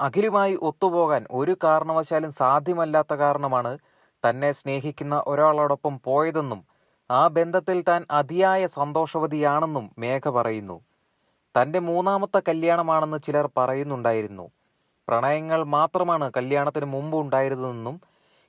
അഖിലുമായി ഒത്തുപോകാൻ ഒരു കാരണവശാലും സാധ്യമല്ലാത്ത കാരണമാണ് തന്നെ സ്നേഹിക്കുന്ന ഒരാളോടൊപ്പം പോയതെന്നും ആ ബന്ധത്തിൽ താൻ അതിയായ സന്തോഷവതിയാണെന്നും മേഘ പറയുന്നു. തന്റെ മൂന്നാമത്തെ കല്യാണമാണെന്ന് ചിലർ പറയുന്നുണ്ടായിരുന്നു. പ്രണയങ്ങൾ മാത്രമാണ് കല്യാണത്തിന് മുമ്പ് ഉണ്ടായിരുന്നതെന്നും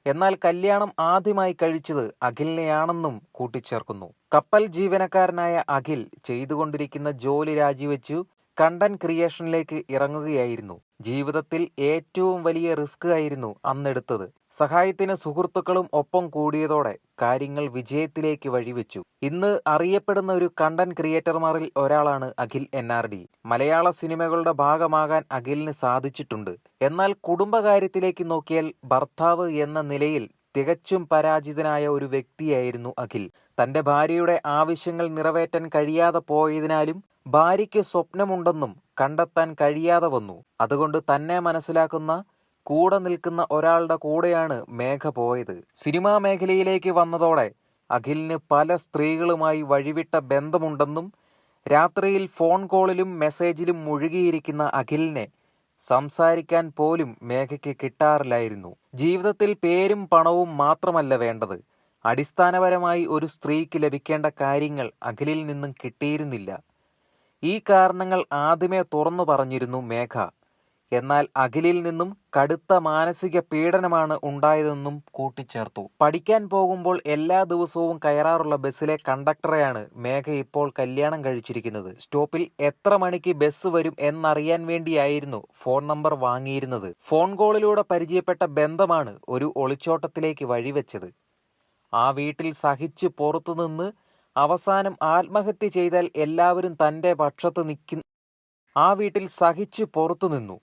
എന്നാൽ കല്യാണം ആദ്യമായി കഴിച്ചത് അഖിലിനെയാണെന്നും കൂട്ടിച്ചേർക്കുന്നു. കപ്പൽ ജീവനക്കാരനായ അഖിൽ ചെയ്തുകൊണ്ടിരിക്കുന്ന ജോലി രാജിവെച്ചു കണ്ടന്റ് ക്രിയേഷനിലേക്ക് ഇറങ്ങുകയായിരുന്നു. ജീവിതത്തിൽ ഏറ്റവും വലിയ റിസ്ക് ആയിരുന്നു അന്നെടുത്തത്. സഹായത്തിന് സുഹൃത്തുക്കളും ഒപ്പം കൂടിയതോടെ കാര്യങ്ങൾ വിജയത്തിലേക്ക് വഴിവെച്ചു. ഇന്ന് അറിയപ്പെടുന്ന ഒരു കണ്ടന്റ് ക്രിയേറ്റർമാരിൽ ഒരാളാണ് അഖിൽ NRD. മലയാള സിനിമകളുടെ ഭാഗമാകാൻ അഖിലിന് സാധിച്ചിട്ടുണ്ട്. എന്നാൽ കുടുംബകാര്യത്തിലേക്ക് നോക്കിയാൽ ഭർത്താവ് എന്ന നിലയിൽ തികച്ചും പരാജിതനായ ഒരു വ്യക്തിയായിരുന്നു അഖിൽ. തന്റെ ഭാര്യയുടെ ആവശ്യങ്ങൾ നിറവേറ്റാൻ കഴിയാതെ പോയതിനാലും ഭാര്യയ്ക്ക് സ്വപ്നമുണ്ടെന്നും കണ്ടെത്താൻ കഴിയാതെ വന്നു. അതുകൊണ്ട് തന്നെ മനസ്സിലാക്കുന്ന, കൂടെ നിൽക്കുന്ന ഒരാളുടെ കൂടെയാണ് മേഘ പോയത്. സിനിമാ മേഖലയിലേക്ക് വന്നതോടെ അഖിലിന് പല സ്ത്രീകളുമായി വഴിവിട്ട ബന്ധമുണ്ടെന്നും രാത്രിയിൽ ഫോൺ കോളിലും മെസ്സേജിലും മുഴുകിയിരിക്കുന്ന അഖിലിനെ സംസാരിക്കാൻ പോലും മേഘയ്ക്ക് കിട്ടാറില്ലായിരുന്നു. ജീവിതത്തിൽ പേരും പണവും മാത്രമല്ല വേണ്ടത്, അടിസ്ഥാനപരമായി ഒരു സ്ത്രീക്ക് ലഭിക്കേണ്ട കാര്യങ്ങൾ അഖിലിൽ നിന്നും കിട്ടിയിരുന്നില്ല. ഈ കാരണങ്ങൾ ആദ്യമേ തുറന്നു പറഞ്ഞിരുന്നു മേഘ. എന്നാൽ അഖിലിൽ നിന്നും കടുത്ത മാനസിക പീഡനമാണ് ഉണ്ടായതെന്നും കൂട്ടിച്ചേർത്തു. പഠിക്കാൻ പോകുമ്പോൾ എല്ലാ ദിവസവും കയറാറുള്ള ബസ്സിലെ കണ്ടക്ടറെയാണ് മേഘ ഇപ്പോൾ കല്യാണം കഴിച്ചിരിക്കുന്നത്. സ്റ്റോപ്പിൽ എത്ര മണിക്ക് ബസ് വരും എന്നറിയാൻ വേണ്ടിയായിരുന്നു ഫോൺ നമ്പർ വാങ്ങിയിരുന്നത്. ഫോൺ കോളിലൂടെ പരിചയപ്പെട്ട ബന്ധമാണ് ഒരു ഒളിച്ചോട്ടത്തിലേക്ക് വഴിവെച്ചത്. ആ വീട്ടിൽ സഹിച്ചു പുറത്തുനിന്ന് അവസാനം ആത്മഹത്യ ചെയ്താൽ എല്ലാവരും തൻ്റെ പക്ഷത്ത് നിൽക്കുന്ന ആ വീട്ടിൽ സഹിച്ചു പുറത്തു നിന്നു.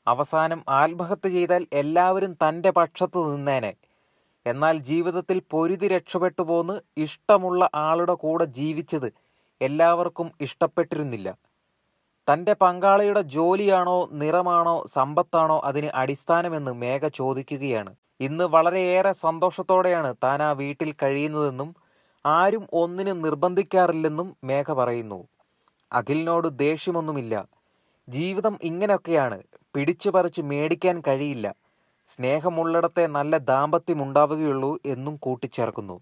അവസാനം ആത്മഹത്യ ചെയ്താൽ എല്ലാവരും തൻ്റെ പക്ഷത്ത് നിന്നേനെ. എന്നാൽ ജീവിതത്തിൽ പൊരുതി രക്ഷപ്പെട്ടു പോന്ന് ഇഷ്ടമുള്ള ആളുടെ കൂടെ ജീവിച്ചത് എല്ലാവർക്കും ഇഷ്ടപ്പെട്ടിരുന്നില്ല. തൻ്റെ പങ്കാളിയുടെ ജോലിയാണോ, നിറമാണോ, സമ്പത്താണോ അതിന് അടിസ്ഥാനമെന്ന് മേഘ ചോദിക്കുകയാണ്. ഇന്ന് വളരെയേറെ സന്തോഷത്തോടെയാണ് താൻ ആ വീട്ടിൽ കഴിയുന്നതെന്നും ആരും ഒന്നിനും നിർബന്ധിക്കാറില്ലെന്നും മേഘ പറയുന്നു. അഖിലിനോട് ദേഷ്യമൊന്നുമില്ല. ജീവിതം ഇങ്ങനെയൊക്കെയാണ്, പിടിച്ചു പറിച്ച് മേടിക്കാൻ കഴിയില്ല. സ്നേഹമുള്ളിടത്തെ നല്ല ദാമ്പത്യമുണ്ടാവുകയുള്ളൂ എന്നും കൂട്ടിച്ചേർക്കുന്നു.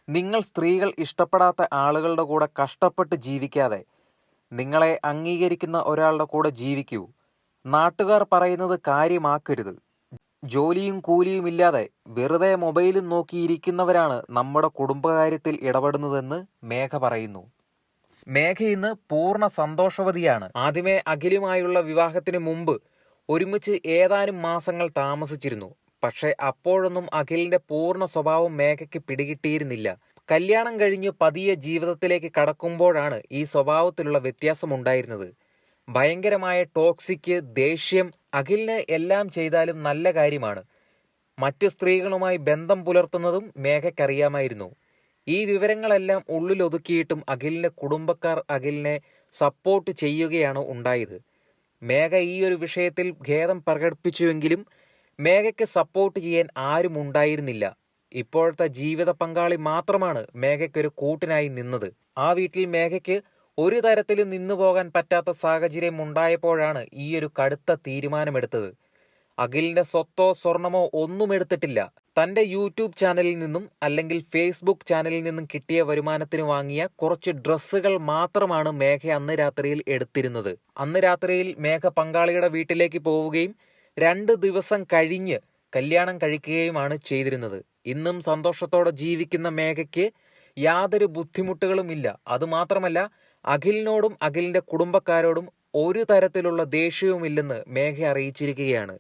നിങ്ങൾ സ്ത്രീകൾ ഇഷ്ടപ്പെടാത്ത ആളുകളുടെ കൂടെ കഷ്ടപ്പെട്ട് ജീവിക്കാതെ നിങ്ങളെ അംഗീകരിക്കുന്ന ഒരാളുടെ കൂടെ ജീവിക്കൂ. നാട്ടുകാർ പറയുന്നത് കാര്യമാക്കരുത്. ജോലിയും കൂലിയും ഇല്ലാതെ വെറുതെ മൊബൈലും നോക്കിയിരിക്കുന്നവരാണ് നമ്മുടെ കുടുംബകാര്യത്തിൽ ഇടപെടുന്നതെന്ന് മേഘ പറയുന്നു. മേഘ ഇന്ന് പൂർണ്ണ സന്തോഷവതിയാണ്. ആദ്യമേ അഖിലുമായുള്ള വിവാഹത്തിന് മുമ്പ് ഒരുമിച്ച് ഏതാനും മാസങ്ങൾ താമസിച്ചിരുന്നു. പക്ഷേ അപ്പോഴൊന്നും അഖിലിന്റെ പൂർണ്ണ സ്വഭാവം മേഘയ്ക്ക് പിടികിട്ടിയിരുന്നില്ല. കല്യാണം കഴിഞ്ഞ് പതിയെ ജീവിതത്തിലേക്ക് കടക്കുമ്പോഴാണ് ഈ സ്വഭാവത്തിലുള്ള വ്യത്യാസമുണ്ടായിരുന്നത്. ഭയങ്കരമായ ടോക്സിക്, ദേഷ്യം. അഖിലിന് എല്ലാം ചെയ്താലും നല്ല കാര്യമാണ്. മറ്റ് സ്ത്രീകളുമായി ബന്ധം പുലർത്തുന്നതും മേഘയ്ക്കറിയാമായിരുന്നു. ഈ വിവരങ്ങളെല്ലാം ഉള്ളിലൊതുക്കിയിട്ടും അഖിലിന്റെ കുടുംബക്കാർ അഖിലിനെ സപ്പോർട്ട് ചെയ്യുകയാണ് ഉണ്ടായത്. മേഘ ഈ ഒരു വിഷയത്തിൽ ഖേദം പ്രകടിപ്പിച്ചുവെങ്കിലും മേഘയ്ക്ക് സപ്പോർട്ട് ചെയ്യാൻ ആരും ഉണ്ടായിരുന്നില്ല. ഇപ്പോഴത്തെ ജീവിത പങ്കാളി മാത്രമാണ് മേഘയ്ക്കൊരു കൂട്ടിനായി നിന്നത്. ആ വീട്ടിൽ മേഘയ്ക്ക് ഒരു തരത്തിലും നിന്നു പോകാൻ പറ്റാത്ത സാഹചര്യം ഉണ്ടായപ്പോഴാണ് ഈ ഒരു കടുത്ത തീരുമാനമെടുത്തത്. അഖിലിന്റെ സ്വത്തോ സ്വർണമോ ഒന്നും എടുത്തിട്ടില്ല. തന്റെ യൂട്യൂബ് ചാനലിൽ നിന്നും അല്ലെങ്കിൽ ഫേസ്ബുക്ക് ചാനലിൽ നിന്നും കിട്ടിയ വരുമാനത്തിന് വാങ്ങിയ കുറച്ച് ഡ്രസ്സുകൾ മാത്രമാണ് മേഘ അന്ന് രാത്രിയിൽ എടുത്തിരുന്നത്. അന്ന് രാത്രിയിൽ മേഘ പങ്കാളിയുടെ വീട്ടിലേക്ക് പോവുകയും 2 ദിവസം കഴിഞ്ഞ് കല്യാണം കഴിക്കുകയുമാണ് ചെയ്തിരുന്നത്. ഇന്നും സന്തോഷത്തോടെ ജീവിക്കുന്ന മേഘയ്ക്ക് യാതൊരു ബുദ്ധിമുട്ടുകളും ഇല്ല. അതുമാത്രമല്ല, അഖിലിനോടും അഖിലിന്റെ കുടുംബക്കാരോടും ഒരു തരത്തിലുള്ള ദേഷ്യവുമില്ലെന്ന് മേഘ അറിയിച്ചിരിക്കുകയാണ്.